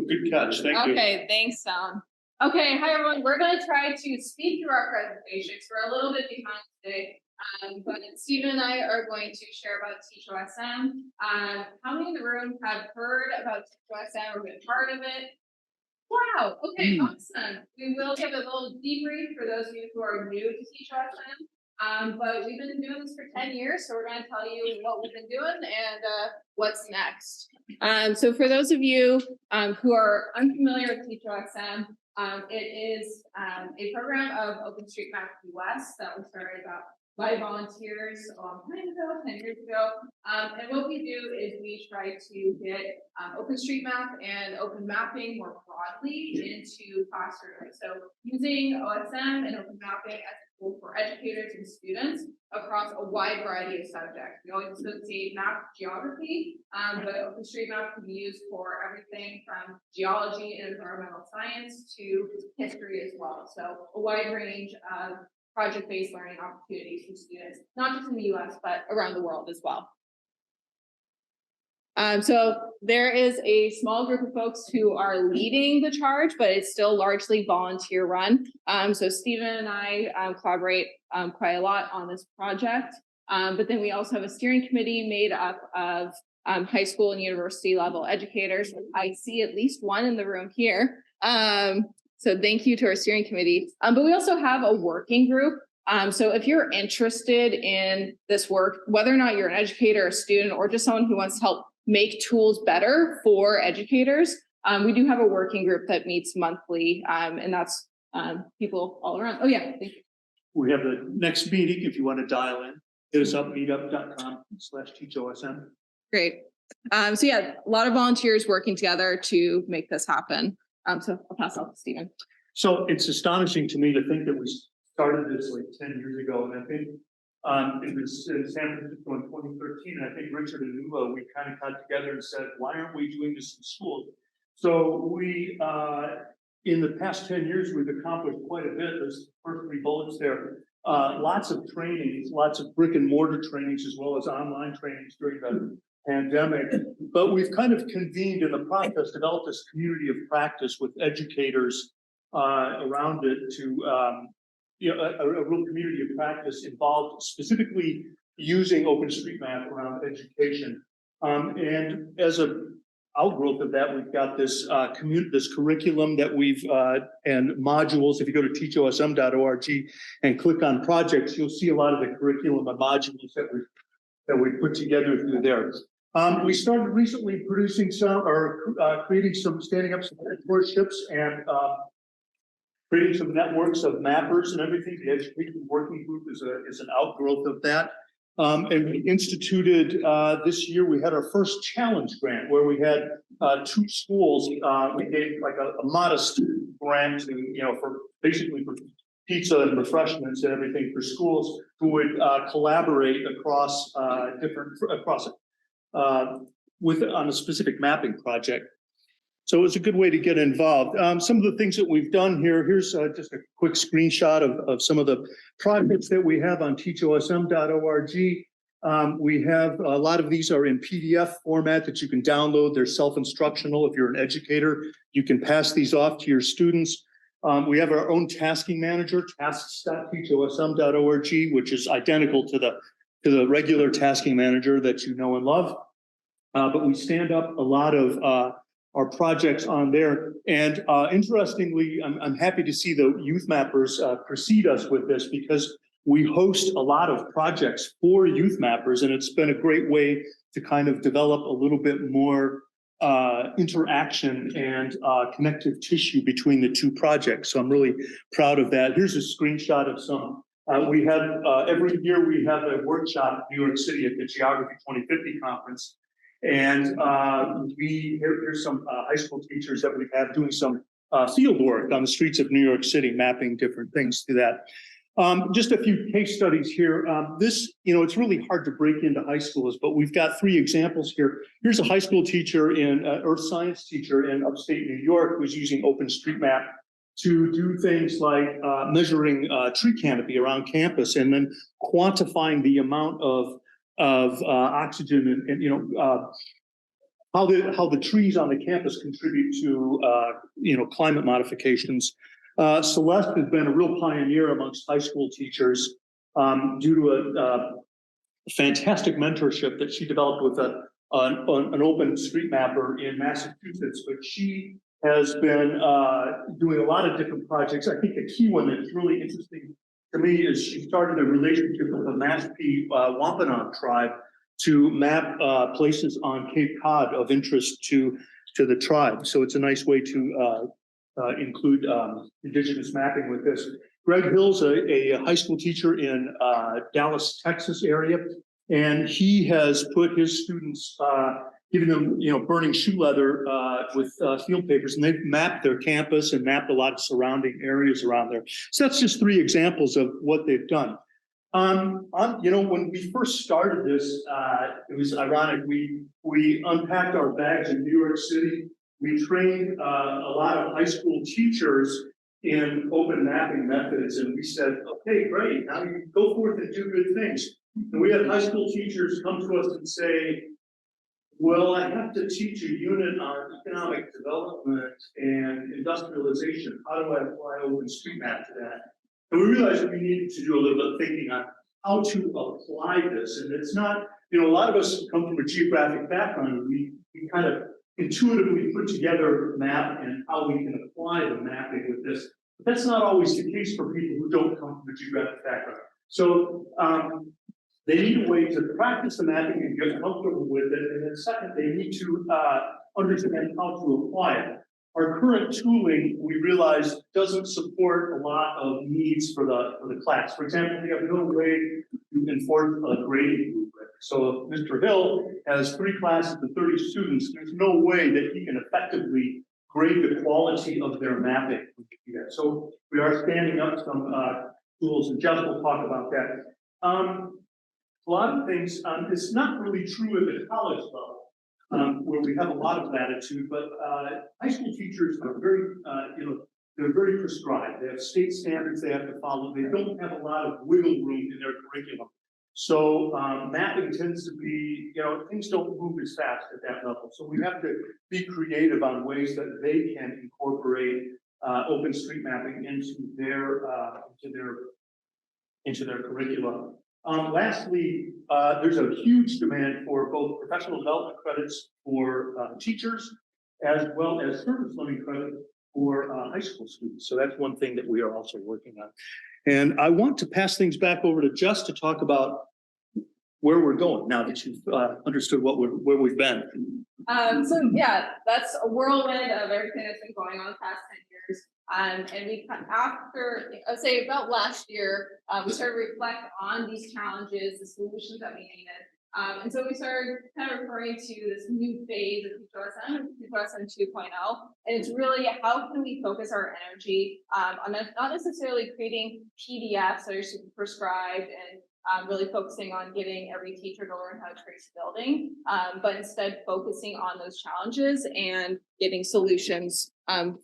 good catch. Thank you. Okay, thanks, Sam. Okay, hi everyone. We're going to try to speed through our presentations. We're a little bit behind today, but Stephen and I are going to share about TeachOSM. How many in the room have heard about TeachOSM or been part of it? Wow. Okay, awesome. We will give a little debrief for those of you who are new to TeachOSM. But we've been doing this for 10 years, so we're going to tell you what we've been doing and what's next. So for those of you who are unfamiliar with TeachOSM, it is a program of OpenStreetMap US that was started by volunteers a long time ago, 10 years ago. And what we do is we try to get OpenStreetMap and open mapping more broadly into classrooms. So using OSM and open mapping as a tool for educators and students across a wide variety of subjects. We always associate map geography, but OpenStreetMap can be used for everything from geology and environmental science to history as well. So a wide range of project-based learning opportunities for students, not just in the US, but around the world as well. So there is a small group of folks who are leading the charge, but it's still largely volunteer run. So Stephen and I collaborate quite a lot on this project. But then we also have a steering committee made up of high school and university level educators. I see at least one in the room here. So thank you to our steering committee. But we also have a working group. So if you're interested in this work, whether or not you're an educator, a student, or just someone who wants to help make tools better for educators, we do have a working group that meets monthly, and that's people all around. Oh yeah, thank you. We have the next meeting if you want to dial in. Hit us up, meetup.com/TeachOSM. Great. So yeah, a lot of volunteers working together to make this happen. So I'll pass off to Stephen. So it's astonishing to me to think that we started this like 10 years ago, and I think it was in San Francisco in 2013. And I think Richard and Nuvo, we kind of got together and said, why aren't we doing this in schools? So we, in the past 10 years, we've accomplished quite a bit. There's the first 3 bullets there. Lots of trainings, lots of brick and mortar trainings, as well as online trainings during the pandemic. But we've kind of convened in the process, developed this community of practice with educators around it to, a real community of practice involved specifically using OpenStreetMap around education. And as a outgrowth of that, we've got this this curriculum that we've and modules. If you go to TeachOSM.org and click on projects, you'll see a lot of the curriculum and modules that we put together through there. We started recently producing some, or creating some, standing up some mentorships and creating some networks of mappers and everything. The education working group is an outgrowth of that. And we instituted this year, we had our first challenge grant where we had 2 schools. We gave like a modest grant to, for basically for pizza and refreshments and everything for schools who would collaborate across on a specific mapping project. So it was a good way to get involved. Some of the things that we've done here, here's just a quick screenshot of some of the projects that we have on teachosm.org. We have a lot of these are in PDF format that you can download. They're self-instructional. If you're an educator, you can pass these off to your students. We have our own tasking manager, tasks.teachosm.org, which is identical to the regular tasking manager that you know and love. But we stand up a lot of our projects on there. And interestingly, I'm happy to see the youth mappers precede us with this, because we host a lot of projects for youth mappers, and it's been a great way to kind of develop a little bit more interaction and connective tissue between the 2 projects. So I'm really proud of that. Here's a screenshot of some. We have every year we have a workshop in New York City at the Geography 2050 conference. And here's some high school teachers that we have doing some field work on the streets of New York City, mapping different things through that. Just a few case studies here. This, it's really hard to break into high schools, but we've got 3 examples here. Here's a high school teacher earth science teacher in upstate New York who's using OpenStreetMap to do things like measuring tree canopy around campus and then quantifying the amount of oxygen and how the trees on the campus contribute to climate modifications. Celeste has been a real pioneer amongst high school teachers due to a fantastic mentorship that she developed with an open street mapper in Massachusetts. But she has been doing a lot of different projects. I think the key one that's really interesting to me is she started a relationship with the Mashpee Wampanoag tribe to map places on Cape Cod of interest to the tribe. So it's a nice way to include indigenous mapping with this. Greg Hill's a high school teacher in Dallas, Texas area, and he has put his students, giving them, burning shoe leather with field papers, and they've mapped their campus and mapped a lot of surrounding areas around there. So that's just 3 examples of what they've done. When we first started this, it was ironic. We unpacked our bags in New York City. We trained a lot of high school teachers in open mapping methods, and we said, okay, great, now you can go forth and do good things. And we had high school teachers come to us and say, well, I have to teach a unit on economic development and industrialization. How do I apply OpenStreetMap to that? And we realized we needed to do a little bit of thinking on how to apply this. And it's not, a lot of us come from a geographic background. We kind of intuitively put together a map and how we can apply the mapping with this. But that's not always the case for people who don't come from a geographic background. So they need a way to practice the mapping and get comfortable with it. And then second, they need to understand how to apply it. Our current tooling, we realize, doesn't support a lot of needs for the class. For example, we have no way to enforce a grading rubric. So if Mr. Hill has 3 classes of 30 students, there's no way that he can effectively grade the quality of their mapping. So we are standing up some tools, and Jess will talk about that. A lot of things, it's not really true at the college level, where we have a lot of latitude, but high school teachers are very, they're very prescribed. They have state standards they have to follow. They don't have a lot of wiggle room in their curriculum. So mapping tends to be, things don't move as fast at that level. So we have to be creative on ways that they can incorporate open street mapping into their curriculum. Lastly, there's a huge demand for both professional development credits for teachers, as well as service learning credit for high school students. So that's one thing that we are also working on. And I want to pass things back over to Jess to talk about where we're going now that you've understood where we've been. So yeah, that's a whirlwind of everything that's been going on the past 10 years. And we, after, I'd say about last year, we started to reflect on these challenges, the solutions that we needed. And so we started kind of referring to this new phase of TeachOSM 2.0. And it's really, how can we focus our energy on not necessarily creating PDFs that are super prescribed and really focusing on getting every teacher to learn how to trace building, but instead focusing on those challenges and getting solutions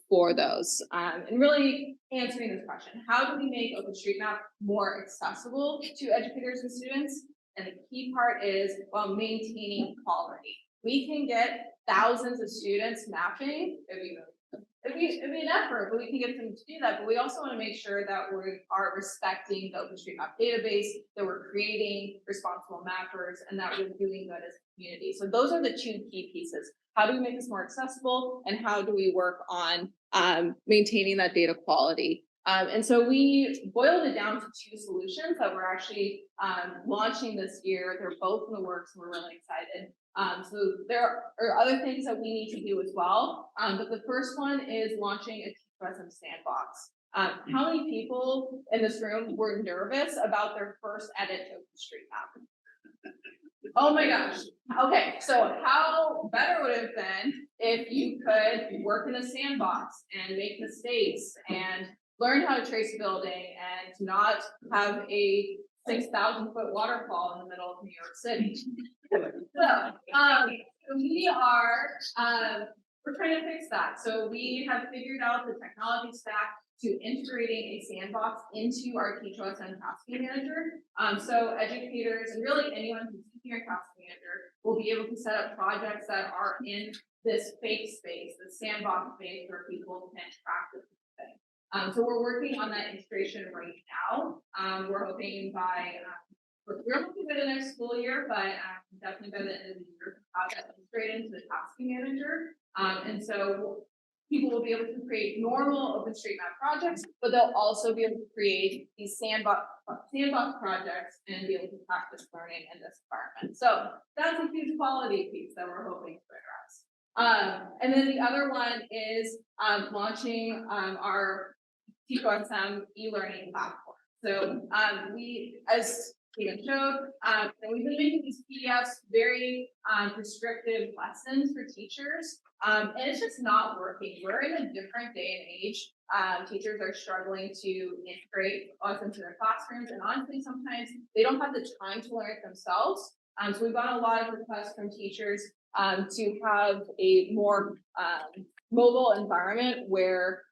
for those. And really answering this question, how do we make OpenStreetMap more accessible to educators and students? And the key part is while maintaining quality. We can get thousands of students mapping. It'd be an effort, but we can get them to do that. But we also want to make sure that we are respecting the OpenStreetMap database, that we're creating responsible mappers, and that we're doing good as a community. So those are the 2 key pieces. How do we make this more accessible, and how do we work on maintaining that data quality? And so we boiled it down to 2 solutions that we're actually launching this year. They're both in the works, and we're really excited. So there are other things that we need to do as well. But the first one is launching a TeachOSM Sandbox. How many people in this room were nervous about their first edit to OpenStreetMap? Oh my gosh. Okay, so how better would it have been if you could work in a sandbox and make mistakes and learn how to trace a building and not have a 6,000-foot waterfall in the middle of New York City. So we are we're trying to fix that. So we have figured out the technology stack to integrating a sandbox into our TeachOSM tasking manager. So educators and really anyone who's senior task manager will be able to set up projects that are in this fake space, the sandbox space where people can practice things. So we're working on that integration right now. We're hoping by we're hoping by the next school year, but definitely by the end of the year, have that integrated into the tasking manager. And so people will be able to create normal OpenStreetMap projects, but they'll also be able to create these sandbox projects and be able to practice learning in this environment. So that's a huge quality piece that we're hoping to address. And then the other one is launching our TeachOSM e-learning platform. So we, as Stephen showed, we've been making these PDFs very prescriptive lessons for teachers, and it's just not working. We're in a different day and age. Teachers are struggling to integrate us into their classrooms, and honestly, sometimes they don't have the time to learn it themselves. So we've got a lot of requests from teachers to have a more mobile environment where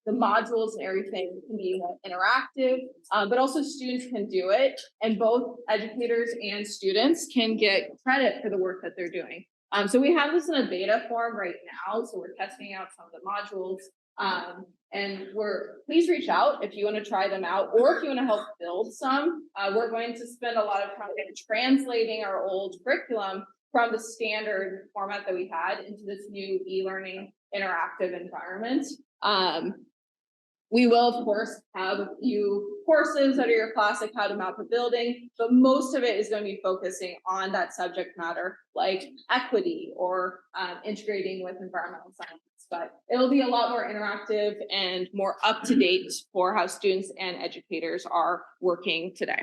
the modules and everything can be interactive, but also students can do it, and both educators and students can get credit for the work that they're doing. So we have this in a beta form right now, so we're testing out some of the modules, and please reach out if you want to try them out, or if you want to help build some. We're going to spend a lot of time translating our old curriculum from the standard format that we had into this new e-learning interactive environment. We will, of course, have a few courses out of your class, like how to map a building, but most of it is going to be focusing on that subject matter, like equity or integrating with environmental science. But it'll be a lot more interactive and more up to date for how students and educators are working today.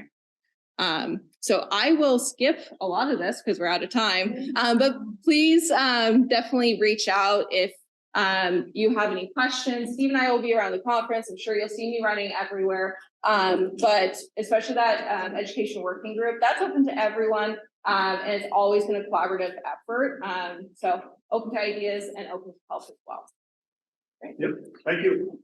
So I will skip a lot of this because we're out of time, but please definitely reach out if you have any questions. Steve and I will be around the conference. I'm sure you'll see me running everywhere. But especially that education working group, that's open to everyone. And it's always been a collaborative effort. So open to ideas and open to help as well. Great. Yep, thank you.